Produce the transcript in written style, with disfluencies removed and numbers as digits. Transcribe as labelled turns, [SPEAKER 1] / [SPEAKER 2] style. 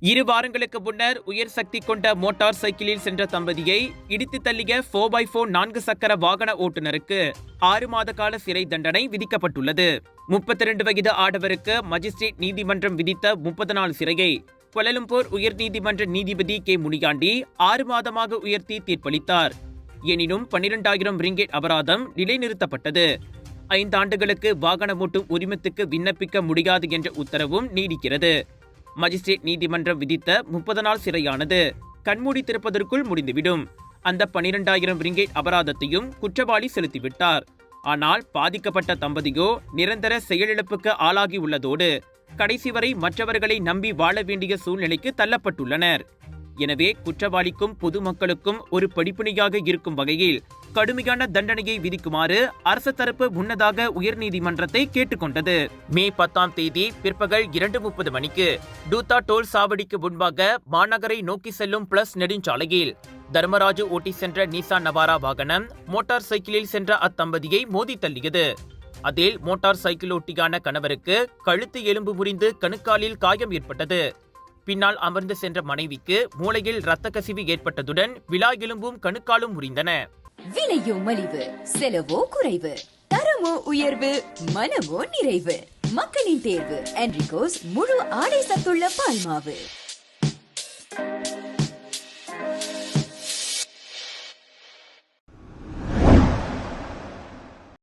[SPEAKER 1] 2 வாரங்களுக்கு முன்னர் உயர் சக்தி கொண்ட மோட்டார் சைக்கிளில் சென்ற தம்பதியை இடித்து தள்ளிய 4x4 4 சக்கர வாகன ஓட்டுநருக்கு 6 மாத கால சிறை தண்டனை விதிக்கப்பட்டுள்ளது. 32 வயது ஆடவருக்கு மஜிஸ்ட்ரேட் நீதிமன்றம் விதித்த 30 நாள் சிறையை கோலாலம்பூர் உயர்நீதிமன்ற நீதிபதி கே முனியாண்டி 6 மாதமாக உயர்த்தி தீர்ப்பளித்தார். எனினும் 12,000 ரிங்கெட் அபராதம் நிலைநிறுத்தப்பட்டது. 5 ஆண்டுகளுக்கு வாகனம் ஓட்டும் உரிமத்துக்கு விண்ணப்பிக்க முடியாது என்ற உத்தரவும் நீடிக்கிறது. மஜிஸ்ட்ரேட் நீதிமன்றம் விதித்த 30 நாள் சிறையானது கண்மூடி திறப்பதற்குள் முடிந்துவிடும். அந்த 12,000 ரிங்கெட் அபராதத்தையும் குற்றவாளி செலுத்திவிட்டார். ஆனால் பாதிக்கப்பட்ட தம்பதியோ நிரந்தர செயலிழப்புக்கு ஆளாகி உள்ளதோடு கடைசி வரை மற்றவர்களை நம்பி வாழ வேண்டிய சூழ்நிலைக்கு தள்ளப்பட்டுள்ளனர். எனவே குற்றவாளிக்கும் பொதுமக்களுக்கும் ஒரு படிப்பினையாக இருக்கும் வகையில் கடுமையான தண்டனையை விதிக்குமாறு அரசு தரப்பு முன்னதாக உயர்நீதிமன்றத்தை கேட்டுக்கொண்டது. மே 10ஆம் தேதி பிற்பகல் 2:30 மணிக்கு டூத்தா டோல் சாவடிக்கு முன்பாக மாநகரை நோக்கி செல்லும் பிளஸ் நெடுஞ்சாலையில் தர்மராஜு ஓட்டி சென்ற நிசான் நவாரா வாகனம் மோட்டார் சைக்கிளில் சென்ற அத்தம்பதியை மோதி தள்ளியது. அதில் மோட்டார் சைக்கிள் ஓட்டியான கணவருக்கு கழுத்து எலும்பு முறிந்து கணுக்காலில் காயம் ஏற்பட்டது. பின்னால் அமர்ந்து சென்ற மனைவிக்கு மூளையில் இரத்த கசிவு ஏற்பட்டதுடன் விலா எலும்பும் கணுக்காலும் முறிந்தன.
[SPEAKER 2] விலையோ மலிவு, செலவோ குறைவு, தரமோ உயர்வு, மனமோ நிறைவு. மக்களின் தேர்வு என்ரிகோஸ் முழு ஆடை சத்துள்ள பால்மாவு.